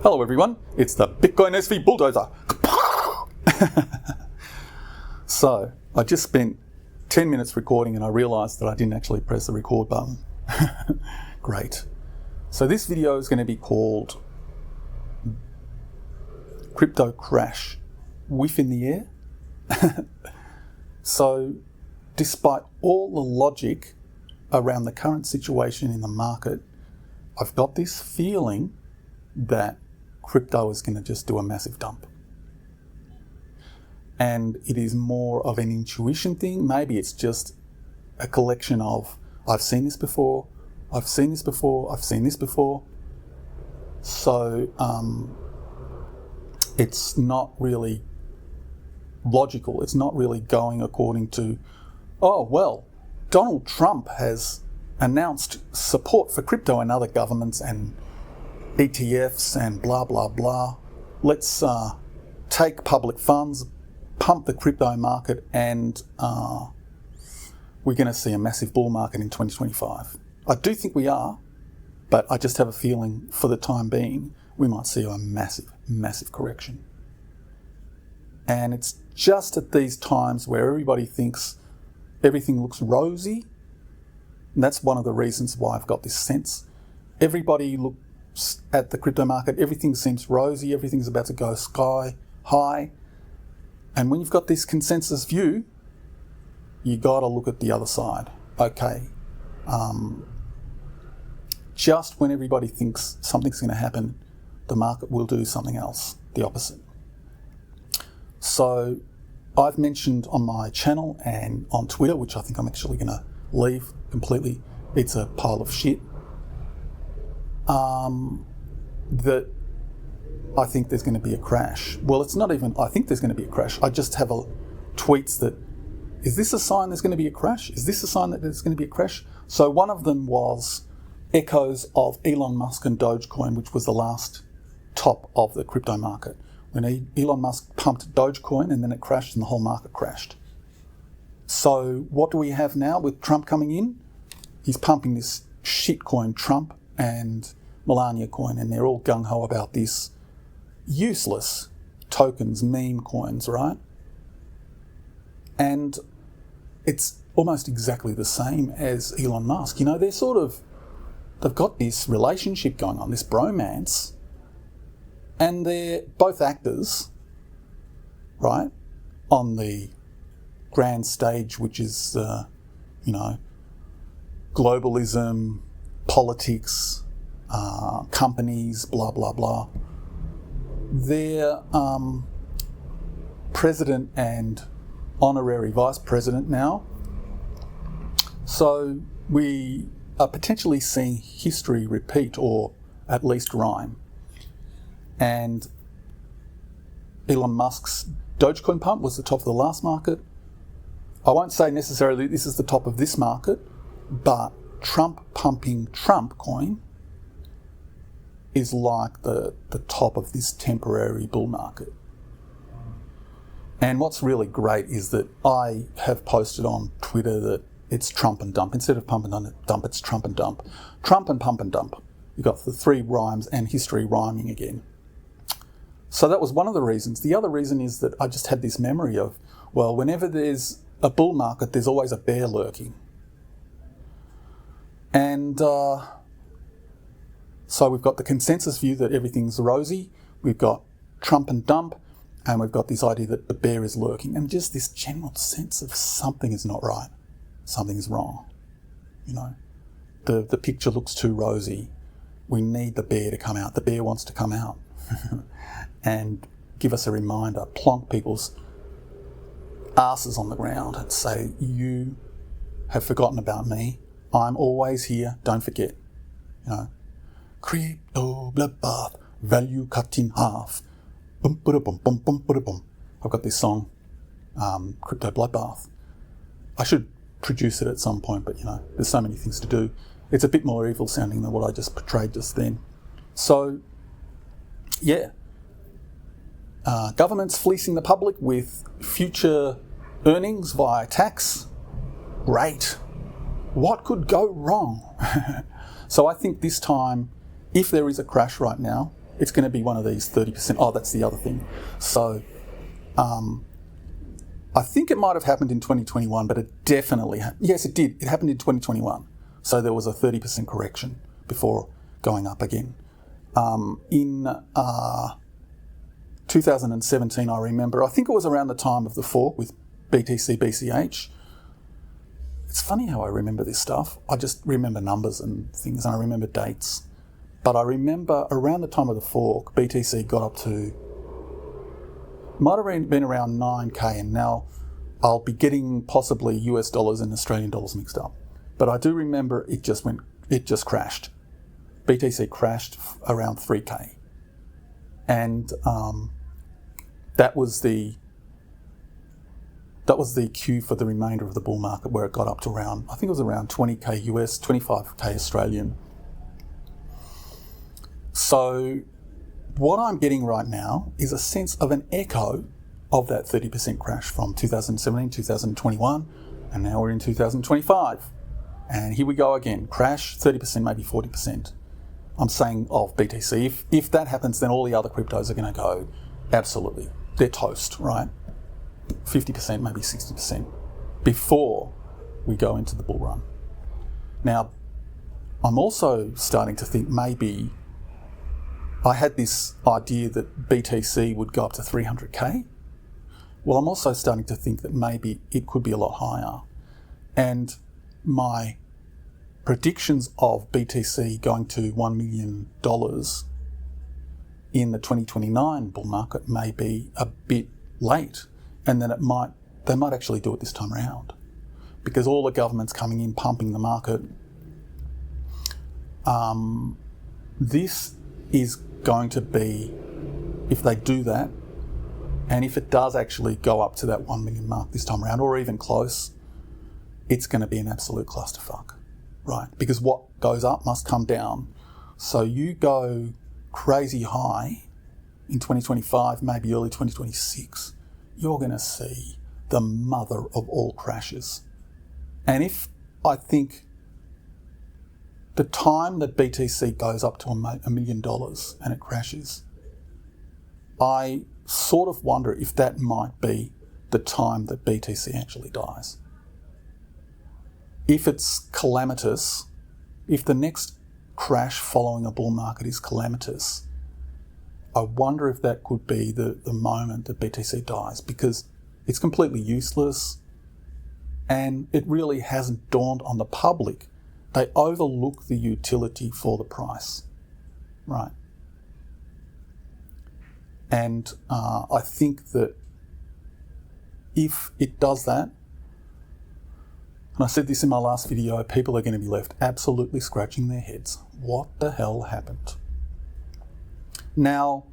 Hello everyone, it's the Bitcoin SV Bulldozer. So, I just spent 10 minutes recording and I realised that I didn't actually press the record button. Great. So this video is going to be called Crypto Crash, Whiff in the Air. So, despite all the logic around the current situation in the market, I've got this feeling that crypto is going to just do a massive dump. And it is more of an intuition thing. Maybe it's just a collection of, I've seen this before, I've seen this before, I've seen this before. So it's not really logical. It's not really going according to, oh, well, Donald Trump has announced support for crypto and other governments and ETFs and blah, blah, blah. Let's take public funds, pump the crypto market, and we're going to see a massive bull market in 2025. I do think we are, but I just have a feeling for the time being, we might see a massive, massive correction. And it's just at these times where everybody thinks everything looks rosy. And that's one of the reasons why I've got this sense. Everybody looks at the crypto market, everything seems rosy, everything's about to go sky high. And when you've got this consensus view, you got to look at the other side. Okay, just when everybody thinks something's going to happen, the market will do something else, the opposite. So I've mentioned on my channel and on Twitter, which I think I'm actually going to leave completely, it's a pile of shit, that I think there's going to be a crash. Well, it's not even I think there's going to be a crash. I just have tweets that, is this a sign there's going to be a crash? Is this a sign that there's going to be a crash? So one of them was echoes of Elon Musk and Dogecoin, which was the last top of the crypto market. When Elon Musk pumped Dogecoin and then it crashed and the whole market crashed. So what do we have now with Trump coming in? He's pumping this shitcoin, Trump and Melania coin, and they're all gung-ho about this useless tokens, meme coins, right? And it's almost exactly the same as Elon Musk. You know, they've got this relationship going on, this bromance, and they're both actors, right, on the grand stage, which is, globalism, politics, companies, blah, blah, blah. They're president and honorary vice president now. So we are potentially seeing history repeat, or at least rhyme. And Elon Musk's Dogecoin pump was the top of the last market. I won't say necessarily this is the top of this market, but Trump pumping Trump coin is like the top of this temporary bull market. And what's really great is that I have posted on Twitter that it's Trump and dump. Instead of pump and dump, it's Trump and dump. Trump and pump and dump. You've got the three rhymes and history rhyming again. So that was one of the reasons. The other reason is that I just had this memory of, well, whenever there's a bull market, there's always a bear lurking. And so we've got the consensus view that everything's rosy, we've got Trump and dump, and we've got this idea that the bear is lurking, and just this general sense of something is not right, something is wrong. You know, the picture looks too rosy. We need the bear to come out. The bear wants to come out and give us a reminder, plonk people's asses on the ground and say, you have forgotten about me. I'm always here, don't forget. You know, crypto bloodbath, value cut in half. Boom, boom, boom, boom, boom, boom. I've got this song, Crypto Bloodbath. I should produce it at some point, but you know, there's so many things to do. It's a bit more evil sounding than what I just portrayed just then. So, yeah. Governments fleecing the public with future earnings via tax. Great. What could go wrong? So I think this time, if there is a crash right now, It's going to be one of these 30%. Oh, that's the other thing. So I think it might have happened in 2021, but it definitely yes, it did. It happened in 2021. So there was a 30% correction before going up again. In 2017, I remember, I think it was around the time of the fork with BTC, BCH. It's funny how I remember this stuff. I just remember numbers and things, and I remember dates. But I remember around the time of the fork, BTC got up to, might have been around 9K, and now I'll be getting possibly US dollars and Australian dollars mixed up. But I do remember it just crashed. BTC crashed around 3K. And that was the cue for the remainder of the bull market, where it got up to around, I think it was around 20K US, 25K Australian. So what I'm getting right now is a sense of an echo of that 30% crash from 2017, 2021, and now we're in 2025. And here we go again, crash, 30%, maybe 40%. I'm saying of BTC. If that happens, then all the other cryptos are going to go, absolutely, they're toast, right? 50%, maybe 60% before we go into the bull run. Now, I'm also starting to think maybe I had this idea that BTC would go up to 300K. Well, I'm also starting to think that maybe it could be a lot higher. And my predictions of BTC going to $1 million in the 2029 bull market may be a bit late, and then they might actually do it this time around, because all the government's coming in, pumping the market. This is going to be, if they do that, and if it does actually go up to that 1 million mark this time around, or even close, it's going to be an absolute clusterfuck, right? Because what goes up must come down. So you go crazy high in 2025, maybe early 2026, you're going to see the mother of all crashes. And if I think the time that BTC goes up to $1 million and it crashes, I sort of wonder if that might be the time that BTC actually dies. If it's calamitous, if the next crash following a bull market is calamitous, I wonder if that could be the moment that BTC dies, because it's completely useless and it really hasn't dawned on the public. They overlook the utility for the price, right? And I think that if it does that, and I said this in my last video, people are going to be left absolutely scratching their heads. What the hell happened? Now,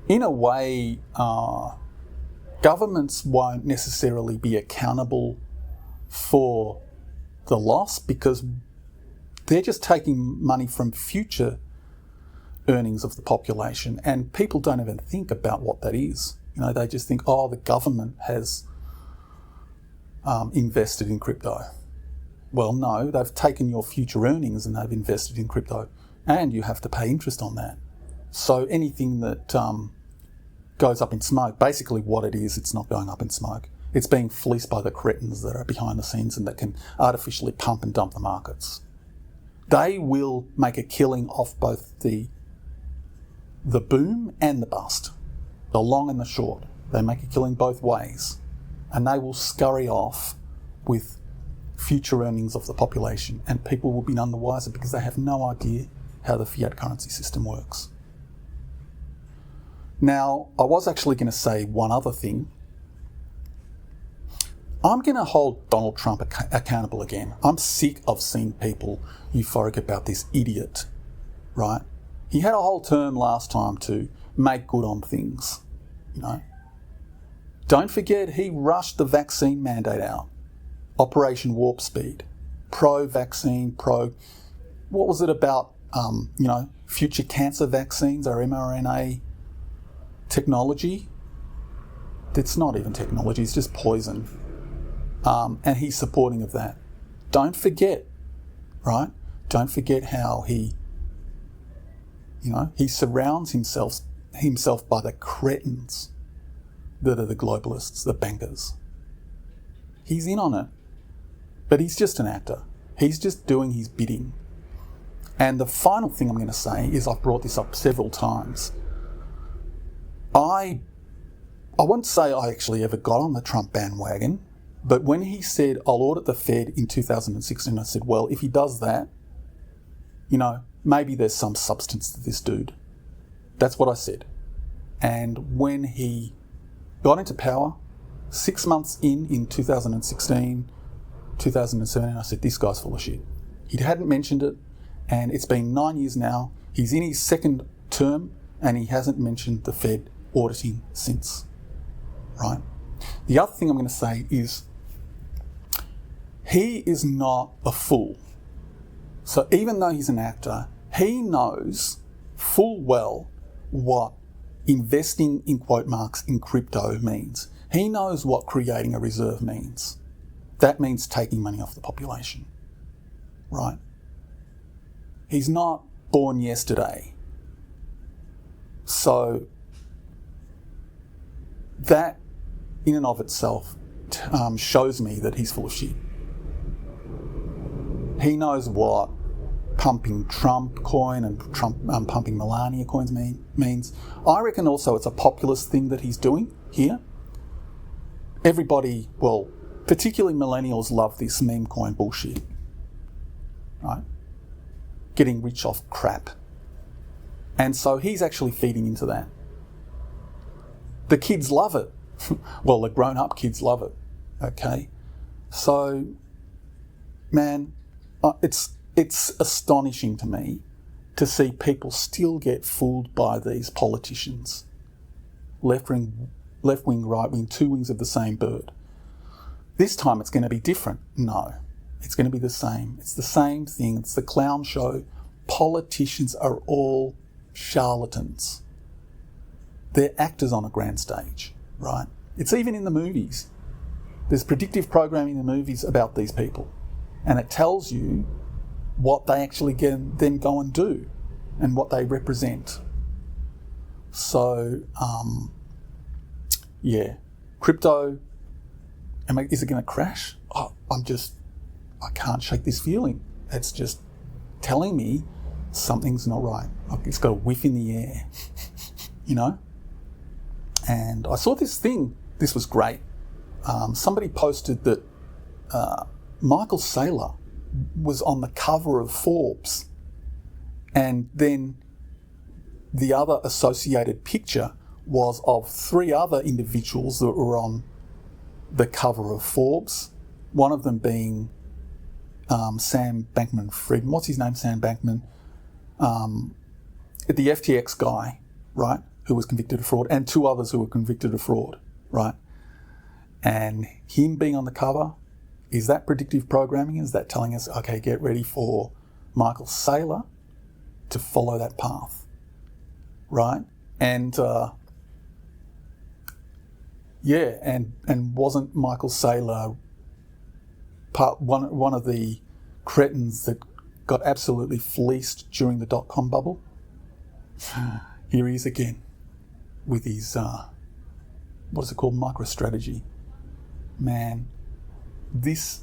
in a way, governments won't necessarily be accountable for the loss, because they're just taking money from future earnings of the population, and people don't even think about what that is. You know, they just think, oh, the government has invested in crypto. Well, no, they've taken your future earnings and they've invested in crypto, and you have to pay interest on that. So anything that goes up in smoke, basically what it is, it's not going up in smoke. It's being fleeced by the cretins that are behind the scenes and that can artificially pump and dump the markets. They will make a killing off both the boom and the bust, the long and the short. They make a killing both ways, and they will scurry off with future earnings of the population, and people will be none the wiser because they have no idea how the fiat currency system works. Now, I was actually going to say one other thing. I'm going to hold Donald Trump accountable again. I'm sick of seeing people euphoric about this idiot, right? He had a whole term last time to make good on things, you know. Don't forget, he rushed the vaccine mandate out. Operation Warp Speed. Pro-vaccine, what was it about, future cancer vaccines or mRNA technology? It's not even technology, it's just poison. And he's supporting of that. Don't forget, right? Don't forget how he You know, he surrounds himself by the cretins that are the globalists, the bankers. He's in on it, but he's just an actor. He's just doing his bidding. And the final thing I'm going to say is, I've brought this up several times. I won't say I actually ever got on the Trump bandwagon, but when he said, I'll audit the Fed in 2016, I said, well, if he does that, you know, maybe there's some substance to this dude. That's what I said. And when he got into power, 6 months in 2016, 2017, I said, this guy's full of shit. He hadn't mentioned it, and it's been 9 years now. He's in his second term, and he hasn't mentioned the Fed auditing since, right? The other thing I'm going to say is, he is not a fool. So even though he's an actor, he knows full well what investing, in quote marks, in crypto means. He knows what creating a reserve means. That means taking money off the population, right? He's not born yesterday. So that in and of itself shows me that he's full of shit. He knows what pumping Trump coin and pumping Melania coins means. I reckon also it's a populist thing that he's doing here. Everybody, well, particularly millennials, love this meme coin bullshit, right? Getting rich off crap. And so he's actually feeding into that. The kids love it. Well, the grown-up kids love it, okay? So, man, it's astonishing to me to see people still get fooled by these politicians. Left wing, right wing, two wings of the same bird. This time it's going to be different. No, it's going to be the same. It's the same thing. It's the clown show. Politicians are all charlatans. They're actors on a grand stage, right? It's even in the movies. There's predictive programming in the movies about these people, and it tells you what they actually then go and do and what they represent. So, yeah, crypto, is it going to crash? Oh, I can't shake this feeling. It's just telling me something's not right. It's got a whiff in the air, you know? And I saw this thing. This was great. Somebody posted that Michael Saylor was on the cover of Forbes, and then the other associated picture was of 3 other individuals that were on the cover of Forbes, one of them being Sam Bankman-Fried. What's his name? Sam Bankman. The FTX guy, right, who was convicted of fraud, and 2 others who were convicted of fraud, right? And him being on the cover, is that predictive programming? Is that telling us, okay, get ready for Michael Saylor to follow that path, right? And and wasn't Michael Saylor one of the cretins that got absolutely fleeced during the dot-com bubble? Here he is again with his what is it called, MicroStrategy. Man, this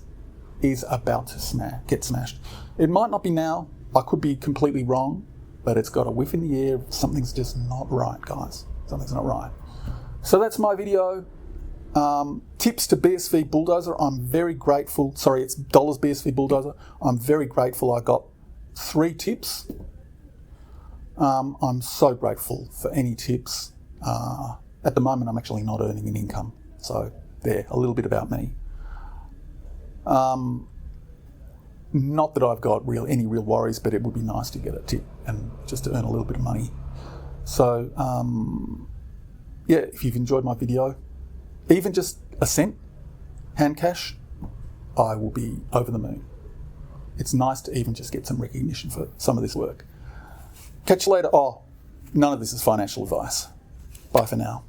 is about to get smashed. It might not be now. I could be completely wrong, but it's got a whiff in the air. Something's just not right, guys. Something's not right. So that's my video. Tips to BSV Bulldozer. I'm very grateful. Sorry, it's dollars BSV Bulldozer. I'm very grateful I got 3 tips. I'm so grateful for any tips. At the moment, I'm actually not earning an income. So there, a little bit about me. Not that I've got any real worries, but it would be nice to get a tip and just to earn a little bit of money. So, yeah, if you've enjoyed my video, even just a cent, hand cash, I will be over the moon. It's nice to even just get some recognition for some of this work. Catch you later. Oh, none of this is financial advice. Bye for now.